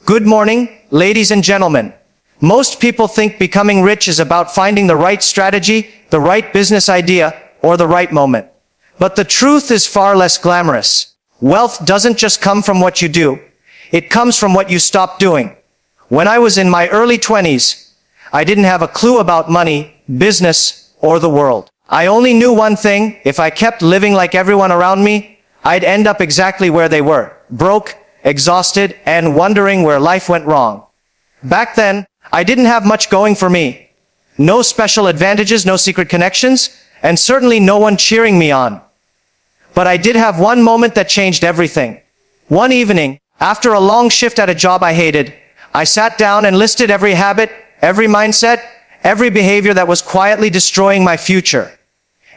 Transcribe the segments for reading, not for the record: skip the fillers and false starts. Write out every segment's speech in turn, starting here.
Good morning, ladies and gentlemen. Most people think becoming rich is about finding the right strategy, the right business idea, or the right moment. But the truth is far less glamorous. Wealth doesn't just come from what you do. It comes from what you stop doing. When I was in my early 20s, I didn't have a clue about money, business, or the world. I only knew one thing: if I kept living like everyone around me, I'd end up exactly where they were, broke, exhausted, and wondering where life went wrong. Back then, I didn't have much going for me. No special advantages, no secret connections, and certainly no one cheering me on. But I did have one moment that changed everything. One evening, after a long shift at a job I hated, I sat down and listed every habit, every mindset, every behavior that was quietly destroying my future.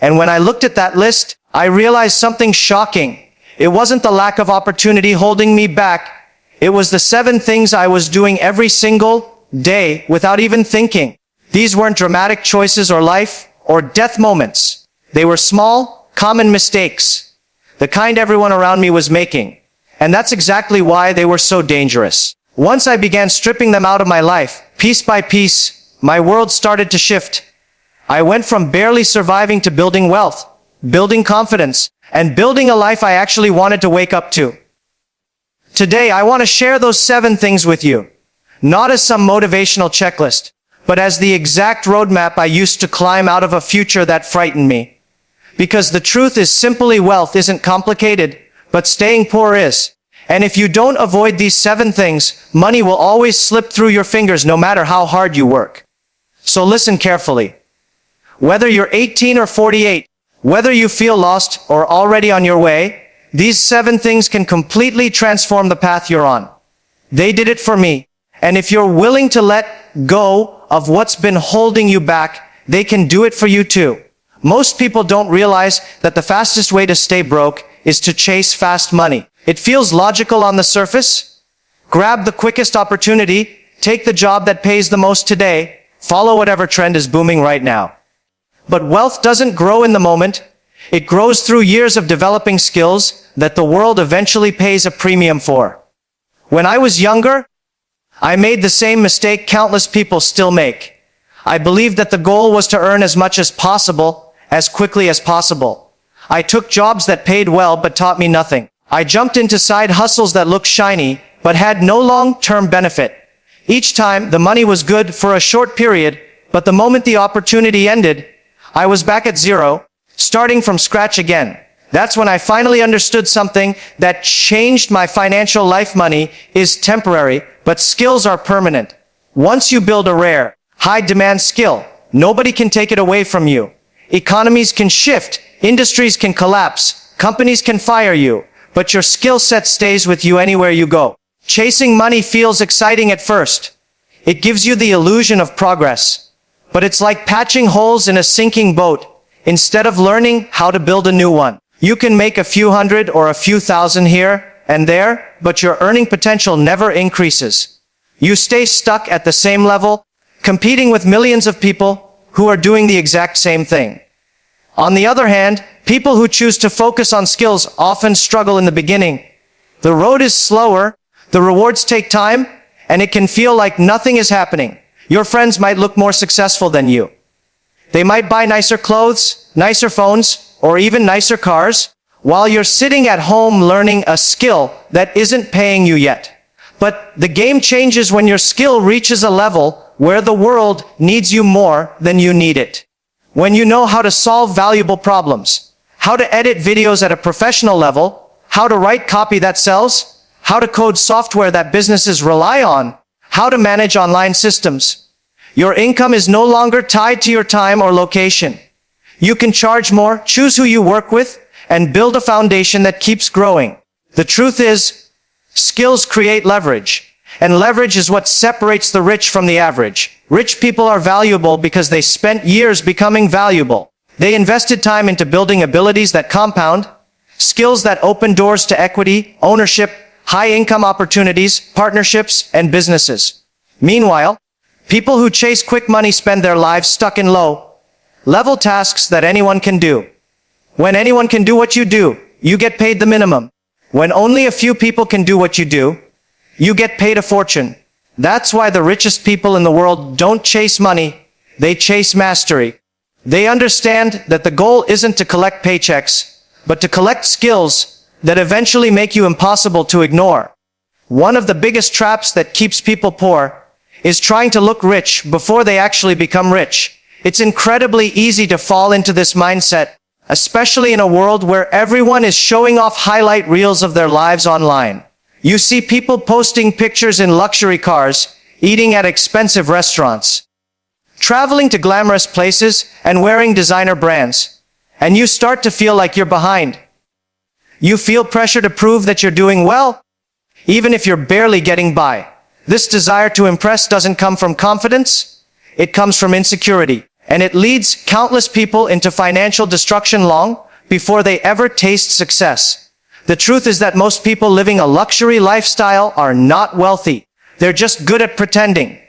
And when I looked at that list, I realized something shocking. It wasn't the lack of opportunity holding me back. It was the 7 things I was doing every single day without even thinking. These weren't dramatic choices or life or death moments. They were small, common mistakes, the kind everyone around me was making. And that's exactly why they were so dangerous. Once I began stripping them out of my life, piece by piece, my world started to shift. I went from barely surviving to building wealth, building confidence, and building a life I actually wanted to wake up to. Today, I want to share those 7 things with you, not as some motivational checklist, but as the exact roadmap I used to climb out of a future that frightened me. Because the truth is simply wealth isn't complicated, but staying poor is. And if you don't avoid these 7 things, money will always slip through your fingers no matter how hard you work. So listen carefully. Whether you're 18 or 48, whether you feel lost or already on your way, these 7 things can completely transform the path you're on. They did it for me. And if you're willing to let go of what's been holding you back, they can do it for you too. Most people don't realize that the fastest way to stay broke is to chase fast money. It feels logical on the surface. Grab the quickest opportunity, take the job that pays the most today, follow whatever trend is booming right now. But wealth doesn't grow in the moment. It grows through years of developing skills that the world eventually pays a premium for. When I was younger, I made the same mistake countless people still make. I believed that the goal was to earn as much as possible, as quickly as possible. I took jobs that paid well but taught me nothing. I jumped into side hustles that looked shiny, but had no long-term benefit. Each time, the money was good for a short period, but the moment the opportunity ended, I was back at zero, starting from scratch again. That's when I finally understood something that changed my financial life. Money is temporary, but skills are permanent. Once you build a rare, high-demand skill, nobody can take it away from you. Economies can shift, industries can collapse, companies can fire you, but your skill set stays with you anywhere you go. Chasing money feels exciting at first. It gives you the illusion of progress. But it's like patching holes in a sinking boat, instead of learning how to build a new one. You can make a few hundred or a few thousand here and there, but your earning potential never increases. You stay stuck at the same level, competing with millions of people who are doing the exact same thing. On the other hand, people who choose to focus on skills often struggle in the beginning. The road is slower, the rewards take time, and it can feel like nothing is happening. Your friends might look more successful than you. They might buy nicer clothes, nicer phones, or even nicer cars, while you're sitting at home learning a skill that isn't paying you yet. But the game changes when your skill reaches a level where the world needs you more than you need it. When you know how to solve valuable problems, how to edit videos at a professional level, how to write copy that sells, how to code software that businesses rely on, how to manage online systems. Your income is no longer tied to your time or location. You can charge more, choose who you work with, and build a foundation that keeps growing. The truth is, skills create leverage, and leverage is what separates the rich from the average. Rich people are valuable because they spent years becoming valuable. They invested time into building abilities that compound, skills that open doors to equity, ownership, high-income opportunities, partnerships, and businesses. Meanwhile, people who chase quick money spend their lives stuck in low-level tasks that anyone can do. When anyone can do what you do, you get paid the minimum. When only a few people can do what you do, You get paid a fortune. That's why the richest people in the world don't chase money, they chase mastery. They understand that the goal isn't to collect paychecks, but to collect skills that eventually make you impossible to ignore. One of the biggest traps that keeps people poor is trying to look rich before they actually become rich. It's incredibly easy to fall into this mindset, especially in a world where everyone is showing off highlight reels of their lives online. You see people posting pictures in luxury cars, eating at expensive restaurants, traveling to glamorous places, and wearing designer brands. And you start to feel like you're behind. You feel pressure to prove that you're doing well, even if you're barely getting by. This desire to impress doesn't come from confidence, it comes from insecurity. And it leads countless people into financial destruction long before they ever taste success. The truth is that most people living a luxury lifestyle are not wealthy. They're just good at pretending.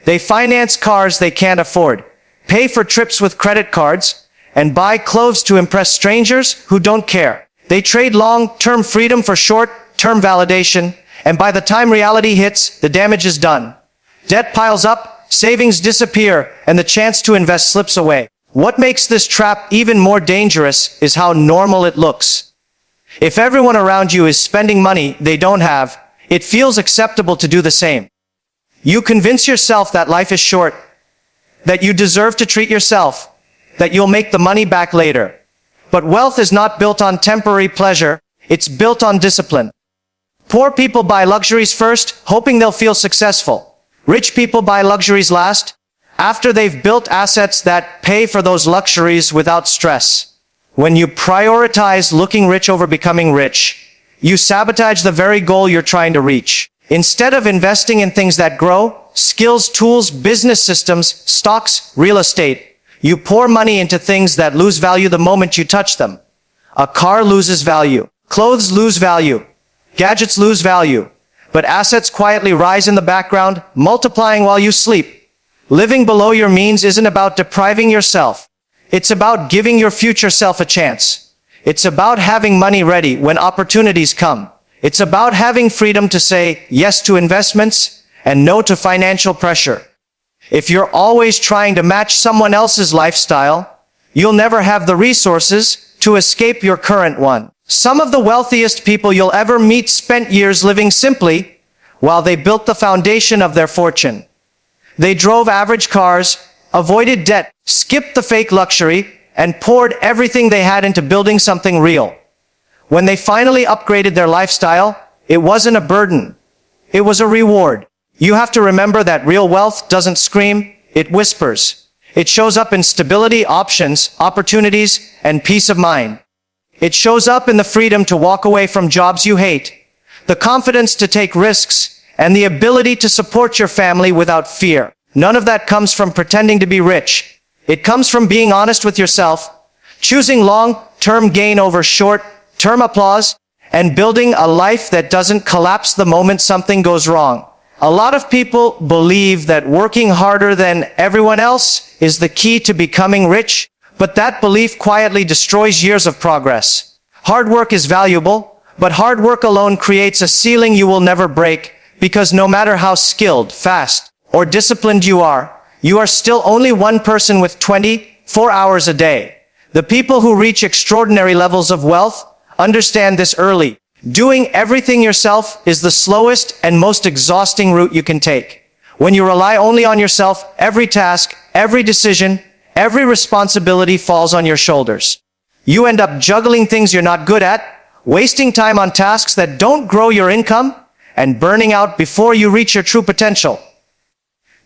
They finance cars they can't afford, pay for trips with credit cards, and buy clothes to impress strangers who don't care. They trade long-term freedom for short-term validation, and by the time reality hits, the damage is done. Debt piles up, savings disappear, and the chance to invest slips away. What makes this trap even more dangerous is how normal it looks. If everyone around you is spending money they don't have, it feels acceptable to do the same. You convince yourself that life is short, that you deserve to treat yourself, that you'll make the money back later. But wealth is not built on temporary pleasure, it's built on discipline. Poor people buy luxuries first, hoping they'll feel successful. Rich people buy luxuries last, after they've built assets that pay for those luxuries without stress. When you prioritize looking rich over becoming rich, you sabotage the very goal you're trying to reach. Instead of investing in things that grow, skills, tools, business systems, stocks, real estate, you pour money into things that lose value the moment you touch them. A car loses value. Clothes lose value. Gadgets lose value. But assets quietly rise in the background, multiplying while you sleep. Living below your means isn't about depriving yourself. It's about giving your future self a chance. It's about having money ready when opportunities come. It's about having freedom to say yes to investments and no to financial pressure. If you're always trying to match someone else's lifestyle, you'll never have the resources to escape your current one. Some of the wealthiest people you'll ever meet spent years living simply while they built the foundation of their fortune. They drove average cars, avoided debt, skipped the fake luxury, and poured everything they had into building something real. When they finally upgraded their lifestyle, it wasn't a burden. It was a reward. You have to remember that real wealth doesn't scream, it whispers. It shows up in stability, options, opportunities, and peace of mind. It shows up in the freedom to walk away from jobs you hate, the confidence to take risks, and the ability to support your family without fear. None of that comes from pretending to be rich. It comes from being honest with yourself, choosing long-term gain over short-term applause, and building a life that doesn't collapse the moment something goes wrong. A lot of people believe that working harder than everyone else is the key to becoming rich, but that belief quietly destroys years of progress. Hard work is valuable, but hard work alone creates a ceiling you will never break, because no matter how skilled, fast, or disciplined you are still only one person with 24 hours a day. The people who reach extraordinary levels of wealth understand this early. Doing everything yourself is the slowest and most exhausting route you can take. When you rely only on yourself, every task, every decision, every responsibility falls on your shoulders. You end up juggling things you're not good at, wasting time on tasks that don't grow your income, and burning out before you reach your true potential.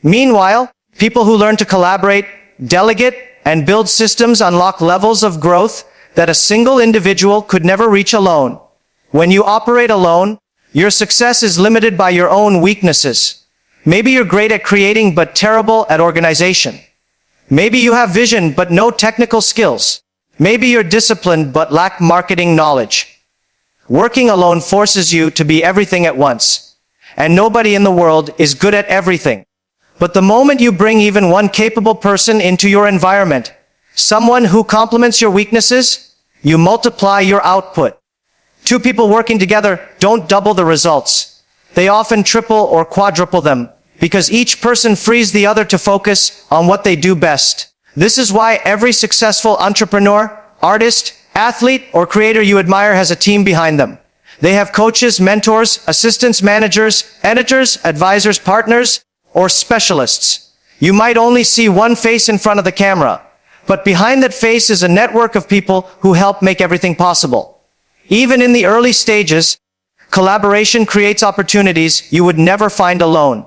Meanwhile, people who learn to collaborate, delegate, and build systems unlock levels of growth that a single individual could never reach alone. When you operate alone, your success is limited by your own weaknesses. Maybe you're great at creating but terrible at organization. Maybe you have vision but no technical skills. Maybe you're disciplined but lack marketing knowledge. Working alone forces you to be everything at once. And nobody in the world is good at everything. But the moment you bring even one capable person into your environment, someone who complements your weaknesses, you multiply your output. Two people working together don't double the results. they often triple or quadruple them, because each person frees the other to focus on what they do best. This is why every successful entrepreneur, artist, athlete, or creator you admire has a team behind them. They have coaches, mentors, assistants, managers, editors, advisors, partners, or specialists. You might only see one face in front of the camera, but behind that face is a network of people who help make everything possible. Even in the early stages, collaboration creates opportunities you would never find alone.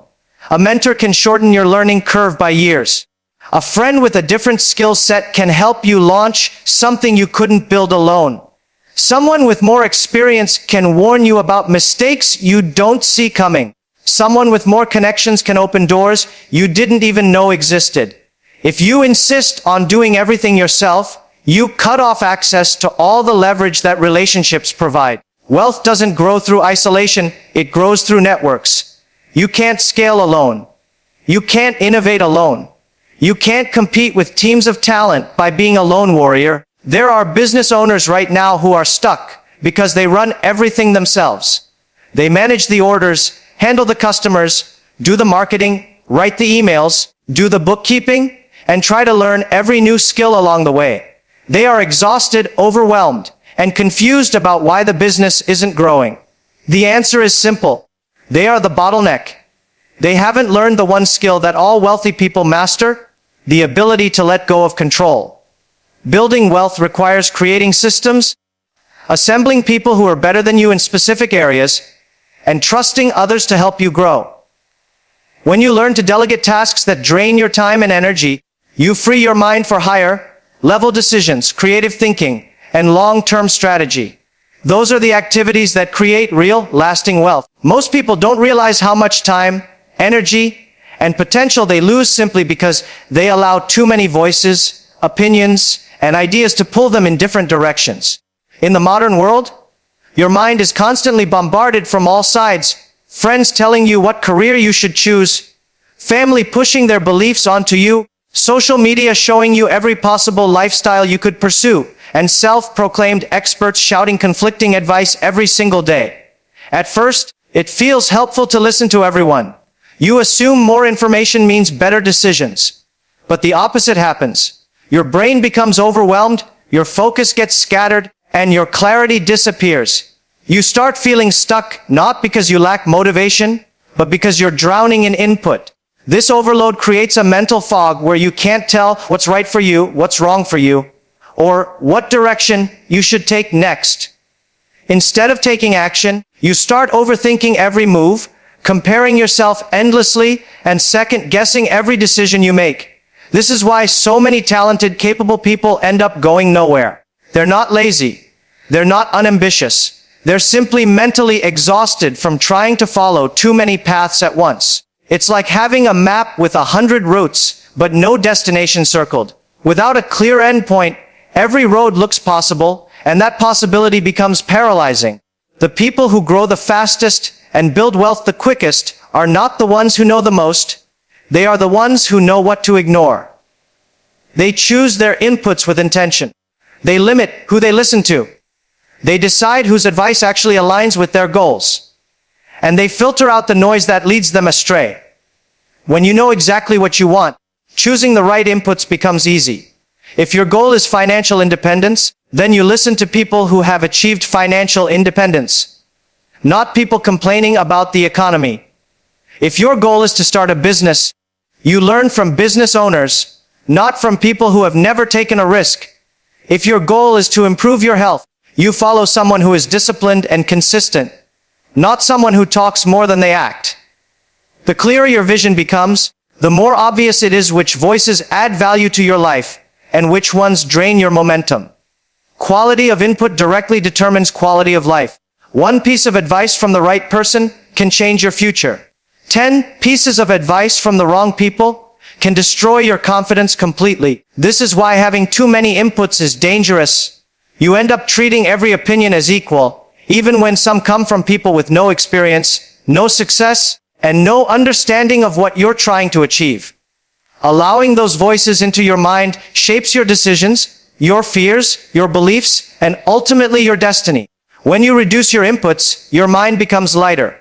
A mentor can shorten your learning curve by years. A friend with a different skill set can help you launch something you couldn't build alone. Someone with more experience can warn you about mistakes you don't see coming. Someone with more connections can open doors you didn't even know existed. If you insist on doing everything yourself, you cut off access to all the leverage that relationships provide. Wealth doesn't grow through isolation, it grows through networks. You can't scale alone. You can't innovate alone. You can't compete with teams of talent by being a lone warrior. There are business owners right now who are stuck because they run everything themselves. They manage the orders, handle the customers, do the marketing, write the emails, do the bookkeeping, and try to learn every new skill along the way. They are exhausted, overwhelmed, and confused about why the business isn't growing. The answer is simple. They are the bottleneck. They haven't learned the one skill that all wealthy people master, the ability to let go of control. Building wealth requires creating systems, assembling people who are better than you in specific areas, and trusting others to help you grow. When you learn to delegate tasks that drain your time and energy, you free your mind for higher level decisions, creative thinking, and long-term strategy. Those are the activities that create real, lasting wealth. Most people don't realize how much time, energy, and potential they lose simply because they allow too many voices, opinions, and ideas to pull them in different directions. In the modern world, your mind is constantly bombarded from all sides. Friends telling you what career you should choose, family pushing their beliefs onto you, social media showing you every possible lifestyle you could pursue, and self-proclaimed experts shouting conflicting advice every single day. At first, it feels helpful to listen to everyone. You assume more information means better decisions. But the opposite happens. Your brain becomes overwhelmed, your focus gets scattered, and your clarity disappears. You start feeling stuck, not because you lack motivation, but because you're drowning in input. This overload creates a mental fog where you can't tell what's right for you, what's wrong for you, or what direction you should take next. Instead of taking action, you start overthinking every move, comparing yourself endlessly, and second-guessing every decision you make. This is why so many talented, capable people end up going nowhere. They're not lazy. They're not unambitious. They're simply mentally exhausted from trying to follow too many paths at once. It's like having a map with 100 routes, but no destination circled. Without a clear endpoint, every road looks possible, and that possibility becomes paralyzing. The people who grow the fastest and build wealth the quickest are not the ones who know the most. They are the ones who know what to ignore. They choose their inputs with intention. They limit who they listen to. They decide whose advice actually aligns with their goals. And they filter out the noise that leads them astray. When you know exactly what you want, choosing the right inputs becomes easy. If your goal is financial independence, then you listen to people who have achieved financial independence, not people complaining about the economy. If your goal is to start a business, you learn from business owners, not from people who have never taken a risk. If your goal is to improve your health, you follow someone who is disciplined and consistent, not someone who talks more than they act. The clearer your vision becomes, the more obvious it is which voices add value to your life and which ones drain your momentum. Quality of input directly determines quality of life. One piece of advice from the right person can change your future. 10 pieces of advice from the wrong people can destroy your confidence completely. This is why having too many inputs is dangerous. You end up treating every opinion as equal, even when some come from people with no experience, no success, and no understanding of what you're trying to achieve. Allowing those voices into your mind shapes your decisions, your fears, your beliefs, and ultimately your destiny. When you reduce your inputs, your mind becomes lighter.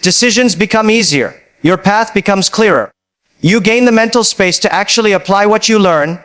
Decisions become easier. Your path becomes clearer. You gain the mental space to actually apply what you learn.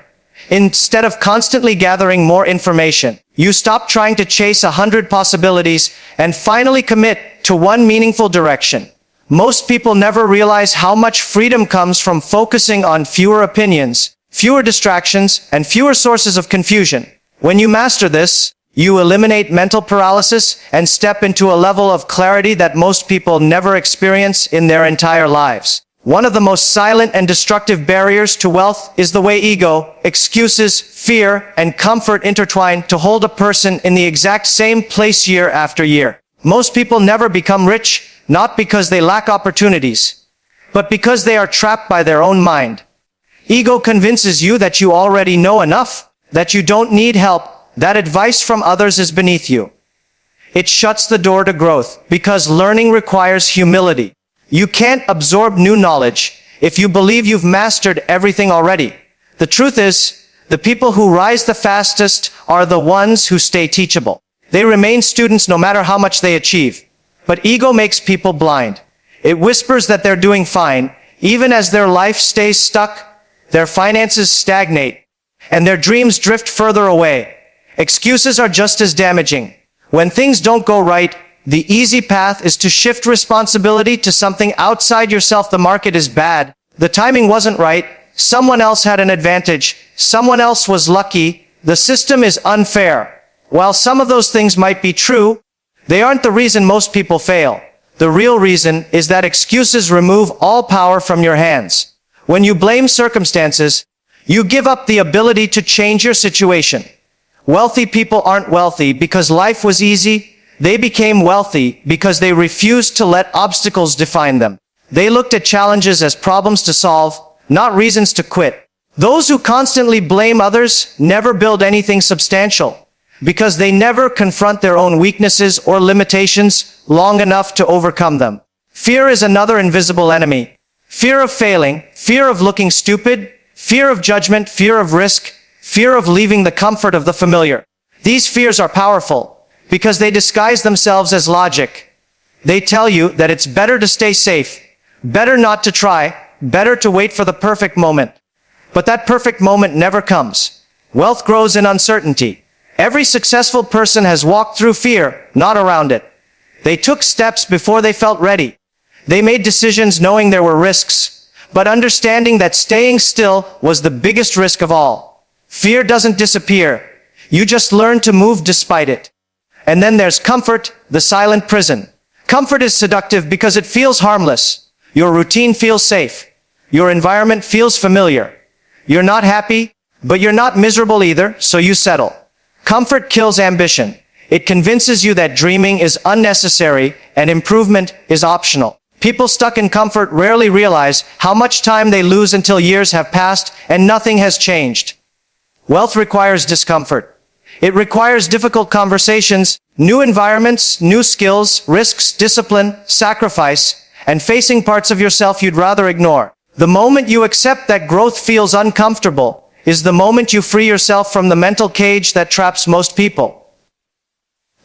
Instead of constantly gathering more information, you stop trying to chase 100 possibilities and finally commit to one meaningful direction. Most people never realize how much freedom comes from focusing on fewer opinions, fewer distractions, and fewer sources of confusion. When you master this, you eliminate mental paralysis and step into a level of clarity that most people never experience in their entire lives. One of the most silent and destructive barriers to wealth is the way ego, excuses, fear, and comfort intertwine to hold a person in the exact same place year after year. Most people never become rich, not because they lack opportunities, but because they are trapped by their own mind. Ego convinces you that you already know enough, that you don't need help, that advice from others is beneath you. It shuts the door to growth because learning requires humility. You can't absorb new knowledge if you believe you've mastered everything already. The truth is, the people who rise the fastest are the ones who stay teachable. They remain students no matter how much they achieve. But ego makes people blind. It whispers that they're doing fine, even as their life stays stuck, their finances stagnate, and their dreams drift further away. Excuses are just as damaging. When things don't go right, the easy path is to shift responsibility to something outside yourself. The market is bad. The timing wasn't right. Someone else had an advantage. Someone else was lucky. The system is unfair. While some of those things might be true, they aren't the reason most people fail. The real reason is that excuses remove all power from your hands. When you blame circumstances, you give up the ability to change your situation. Wealthy people aren't wealthy because life was easy. They became wealthy because they refused to let obstacles define them. They looked at challenges as problems to solve, not reasons to quit. Those who constantly blame others never build anything substantial because they never confront their own weaknesses or limitations long enough to overcome them. Fear is another invisible enemy. Fear of failing, fear of looking stupid, fear of judgment, fear of risk, fear of leaving the comfort of the familiar. These fears are powerful because they disguise themselves as logic. They tell you that it's better to stay safe, better not to try, better to wait for the perfect moment. But that perfect moment never comes. Wealth grows in uncertainty. Every successful person has walked through fear, not around it. They took steps before they felt ready. They made decisions knowing there were risks, but understanding that staying still was the biggest risk of all. Fear doesn't disappear. You just learn to move despite it. And then there's comfort, the silent prison. Comfort is seductive because it feels harmless. Your routine feels safe. Your environment feels familiar. You're not happy, but you're not miserable either, so you settle. Comfort kills ambition. It convinces you that dreaming is unnecessary and improvement is optional. People stuck in comfort rarely realize how much time they lose until years have passed and nothing has changed. Wealth requires discomfort. It requires difficult conversations, new environments, new skills, risks, discipline, sacrifice, and facing parts of yourself you'd rather ignore. The moment you accept that growth feels uncomfortable is the moment you free yourself from the mental cage that traps most people.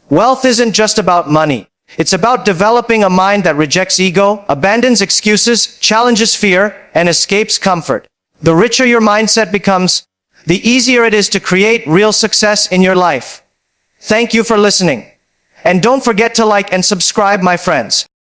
Wealth isn't just about money. It's about developing a mind that rejects ego, abandons excuses, challenges fear, and escapes comfort. The richer your mindset becomes, the easier it is to create real success in your life. Thank you for listening. And don't forget to like and subscribe, my friends.